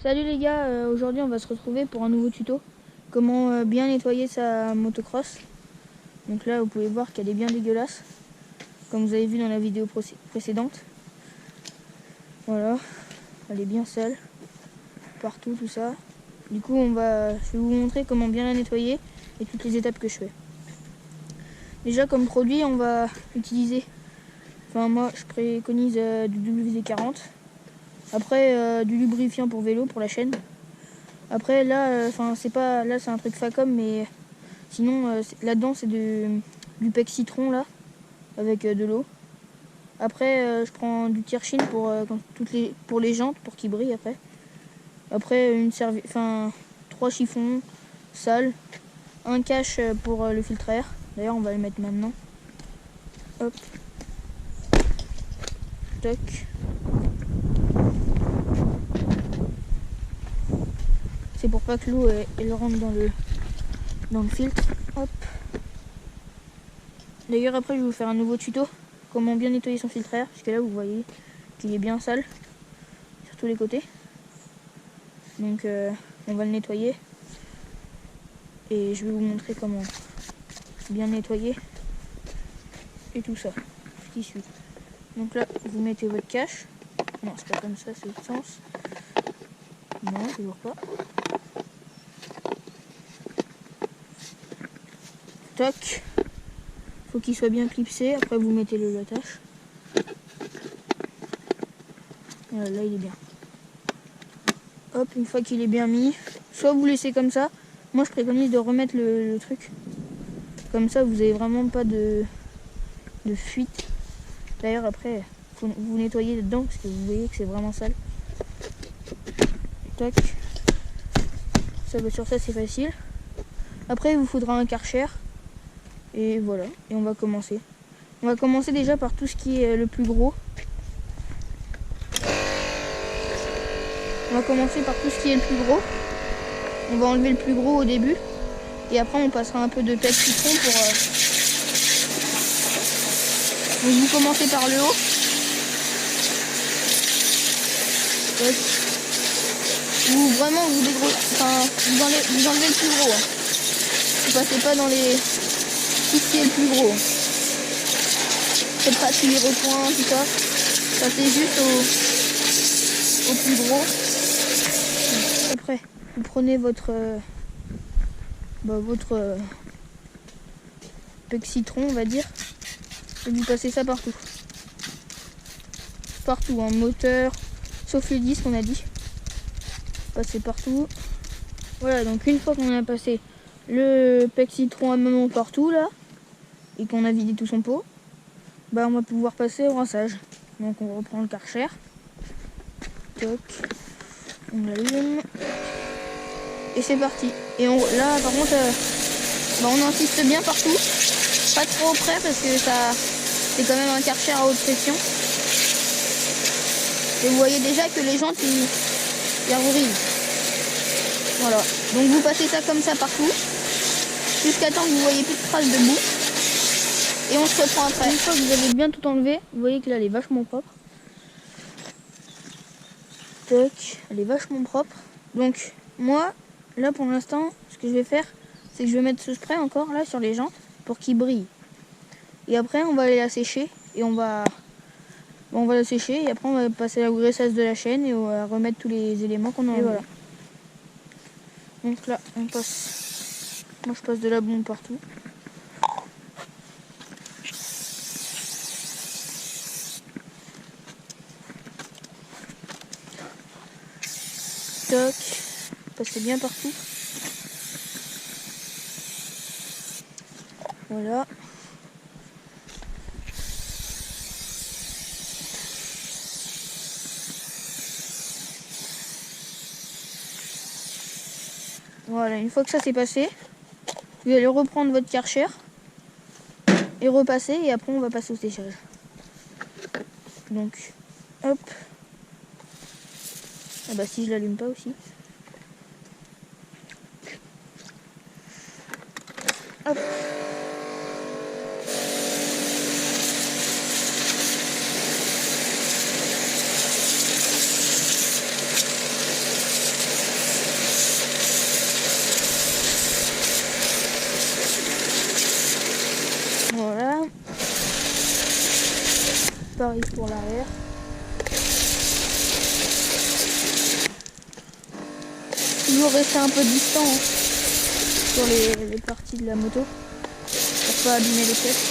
Salut les gars, aujourd'hui on va se retrouver pour un nouveau tuto. Comment bien nettoyer sa motocross. Donc là vous pouvez voir qu'elle est bien dégueulasse, comme vous avez vu dans la vidéo précédente. Voilà, elle est bien sale, partout tout ça. Du coup je vais vous montrer comment bien la nettoyer et toutes les étapes que je fais. Déjà comme produit on va utiliser, moi je préconise du WD-40. Après du lubrifiant pour vélo pour la chaîne. Après là, c'est pas là, c'est un truc Facom, mais sinon là-dedans c'est du PEC citron là, avec de l'eau. Après je prends du Tirchine pour les jantes pour qu'ils brillent après. Après une trois chiffons sales, un cache pour le filtre à air. D'ailleurs on va le mettre maintenant. Hop. Toc. C'est pour pas que l'eau elle rentre dans le filtre. Hop. D'ailleurs après je vais vous faire un nouveau tuto, comment bien nettoyer son filtre à air, parce que là vous voyez qu'il est bien sale sur tous les côtés. Donc on va le nettoyer et je vais vous montrer comment bien nettoyer et tout ça, ce qui suit. Donc là vous mettez votre cache. Non c'est pas comme ça, c'est l'autre sens. Non, toujours pas. Toc. Faut qu'il soit bien clipsé, après vous mettez le l'attache. Voilà, là il est bien. Hop, une fois qu'il est bien mis, soit vous laissez comme ça. Moi je préconise de remettre le truc. Comme ça vous avez vraiment pas de fuite. D'ailleurs après, faut vous nettoyer dedans parce que vous voyez que c'est vraiment sale. Tac. Sur ça c'est facile. Après il vous faudra un Karcher. Et voilà, et on va commencer. On va commencer déjà par tout ce qui est le plus gros. On va commencer par tout ce qui est le plus gros. On va enlever le plus gros au début. Et après on passera un peu de PEC citron pour... Donc vous commencez par le haut. Ou vraiment vous enlevez le plus gros. Hein. Vous passez pas dans tout ce qui est le plus gros. Faites pas tous les recoins, tout ça. Passez juste au plus gros. Après, vous prenez votre PEC citron, on va dire, et vous passez ça partout. Partout, en moteur, sauf les disques, on a dit. Passez partout. Voilà, donc une fois qu'on a passé le PEC citron à maman partout là, et qu'on a vidé tout son pot, on va pouvoir passer au rinçage. Donc on reprend le Karcher. Toc. On l'allume. Et c'est parti. Et là par contre on insiste bien partout. Pas trop près parce que c'est quand même un Karcher à haute pression. Et vous voyez déjà que les jantes ils brillent. Voilà. Donc vous passez ça comme ça partout. Jusqu'à temps que vous voyez plus de traces de boue. Et on se reprend après. Une fois que vous avez bien tout enlevé, vous voyez que là elle est vachement propre. Toc, elle est vachement propre. Donc moi, là pour l'instant, ce que je vais faire, c'est que je vais mettre ce spray encore là sur les jantes pour qu'il brille. Et après on va aller la sécher et on va la sécher et après on va passer au graissage de la chaîne et on va remettre tous les éléments qu'on a enlevés. Voilà. Donc là on passe. Moi je passe de la bombe partout. Toc, passez bien partout. Voilà. Voilà, une fois que ça c'est passé, vous allez reprendre votre Karcher et repasser et après on va passer au séchage. Donc, hop. Ah si je l'allume pas aussi. Hop. pareil pour l'arrière. Toujours rester un peu distant hein, sur les parties de la moto pour pas abîmer les pièces.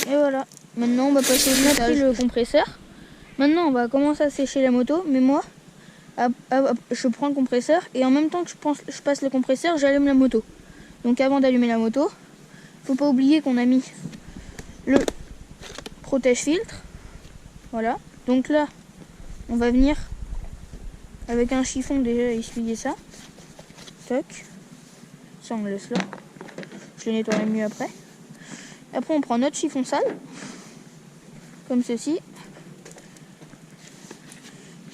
Et voilà, maintenant on va passer au séchage. Le compresseur. Maintenant on va commencer à sécher la moto, mais moi je prends le compresseur et en même temps que je passe le compresseur, j'allume la moto. Donc avant d'allumer la moto, faut pas oublier qu'on a mis le protège-filtre. Voilà, donc là on va venir avec un chiffon déjà essuyer ça. Toc, ça on le laisse là, je le nettoierai mieux après. Après on prend notre chiffon sale, comme ceci,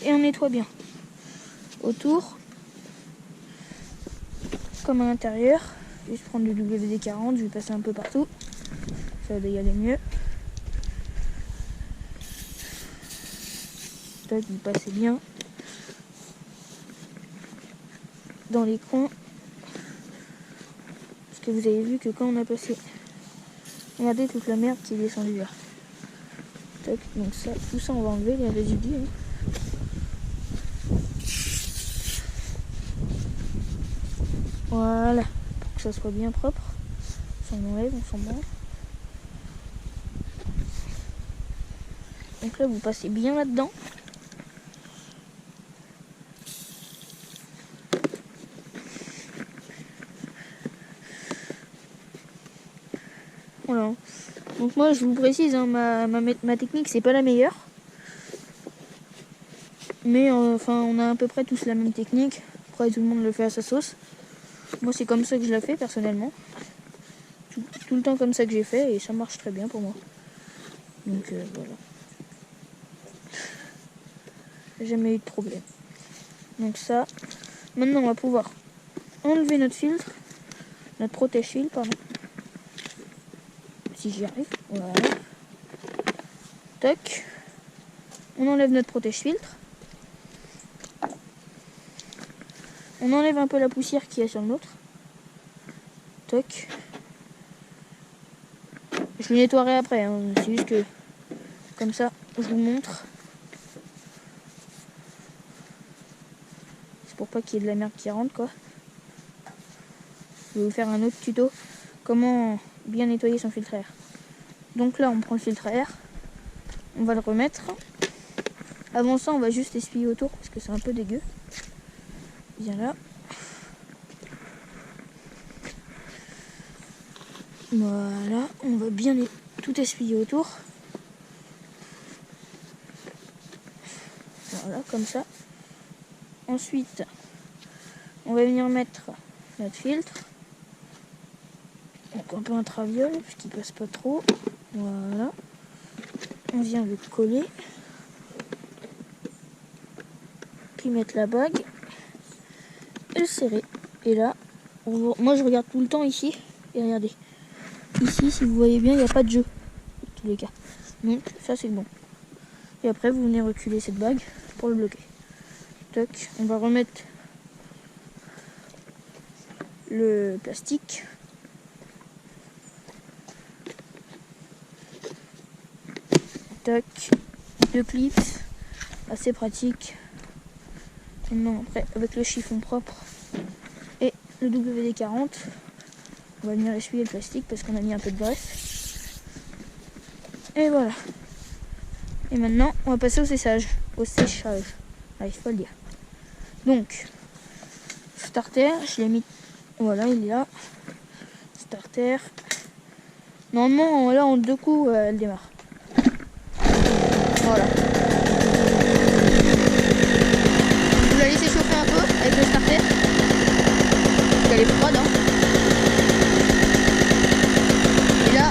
et on nettoie bien autour comme à l'intérieur. Juste prendre du WD-40, je vais passer un peu partout, ça va y aller mieux. Toc, vous passez bien dans les coins, parce que vous avez vu que quand on a passé, regardez toute la merde qui est descendue là. Toc, donc ça, tout ça on va enlever les résidus hein. Voilà, pour que ça soit bien propre. Ça on enlève, on s'en branle. Donc là vous passez bien là-dedans. Voilà. Donc moi je vous précise, hein, ma technique c'est pas la meilleure. Mais enfin on a à peu près tous la même technique. Après tout le monde le fait à sa sauce. Moi c'est comme ça que je la fais personnellement. Tout le temps comme ça que j'ai fait et ça marche très bien pour moi. Donc voilà. J'ai jamais eu de problème. Donc ça, maintenant on va pouvoir enlever notre filtre, notre protège-filtre, pardon. Si j'y arrive, voilà. Toc. On enlève notre protège-filtre. On enlève un peu la poussière qu'il y a sur l'autre. Toc. Je le nettoierai après, hein. C'est juste que comme ça, je vous montre. C'est pour pas qu'il y ait de la merde qui rentre quoi. Je vais vous faire un autre tuto. Comment bien nettoyer son filtre à air. Donc là, on prend le filtre à air. On va le remettre. Avant ça, on va juste essuyer autour parce que c'est un peu dégueu. Viens là. Voilà, on va bien tout essuyer autour. Voilà, comme ça. Ensuite, on va venir mettre notre filtre. Donc un peu un traviole, parce qu'il passe pas trop. Voilà. On vient le coller. Puis mettre la bague. Et le serrer. Et là, moi je regarde tout le temps ici. Et regardez. Ici, si vous voyez bien, il n'y a pas de jeu. Dans tous les cas. Donc ça c'est bon. Et après, vous venez reculer cette bague pour le bloquer. Toc. On va remettre le plastique. Toc. 2 clips. Assez pratique. Maintenant, après, avec le chiffon propre et le WD-40, on va venir essuyer le plastique parce qu'on a mis un peu de graisse. Et voilà. Et maintenant, on va passer au séchage. Au séchage. Ah, il faut le dire. Donc, starter, je l'ai mis. Voilà, il est là. Starter. Normalement, là, en 2 coups, elle démarre. Voilà. Vous la laissez chauffer un peu avec le starter. Parce qu'elle est froide. Hein. Et là,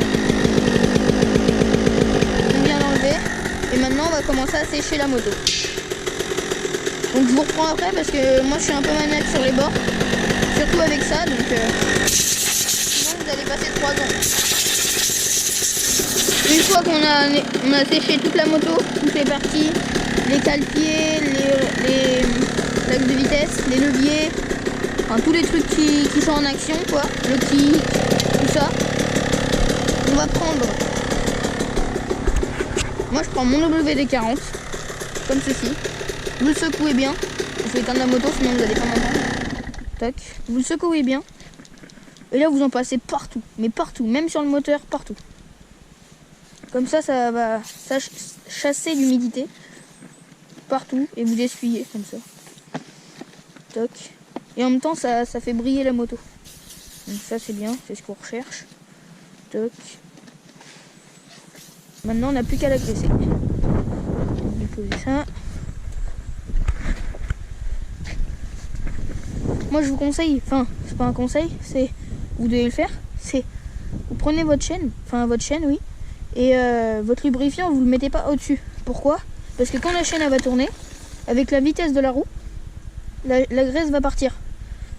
on vient l'enlever. Et maintenant, on va commencer à sécher la moto. Donc je vous reprends après parce que moi je suis un peu maniaque sur les bords. Surtout avec ça. Donc sinon vous allez passer 3 ans. Une fois qu'on a séché toute la moto, toutes les parties, les cale-pieds, les plaques de vitesse, les leviers, enfin tous les trucs qui sont en action quoi, le kick, tout ça, on va prendre... Moi je prends mon WD-40, comme ceci. Vous le secouez bien. Il faut éteindre la moto, sinon vous allez pas m'entendre. Tac. Vous le secouez bien. Et là vous en passez partout. Mais partout, même sur le moteur, partout. Comme ça va chasser l'humidité. Partout. Et vous essuyez comme ça. Toc. Et en même temps ça fait briller la moto. Donc ça c'est bien, c'est ce qu'on recherche. Toc. Maintenant on n'a plus qu'à la graisser. On va poser ça. Moi je vous conseille, enfin c'est pas un conseil, c'est vous devez le faire, c'est vous prenez votre chaîne, oui, et votre lubrifiant vous le mettez pas au-dessus. Pourquoi? Parce que quand la chaîne elle va tourner, avec la vitesse de la roue, la graisse va partir.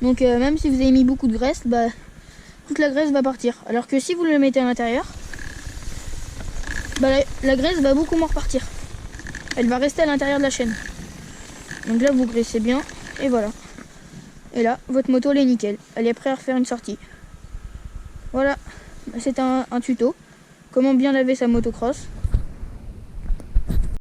Donc même si vous avez mis beaucoup de graisse, bah, toute la graisse va partir. Alors que si vous le mettez à l'intérieur, bah, la graisse va beaucoup moins repartir. Elle va rester à l'intérieur de la chaîne. Donc là vous graissez bien, et voilà. Et là, votre moto elle est nickel. Elle est prête à refaire une sortie. Voilà, c'est un tuto. Comment bien laver sa motocross.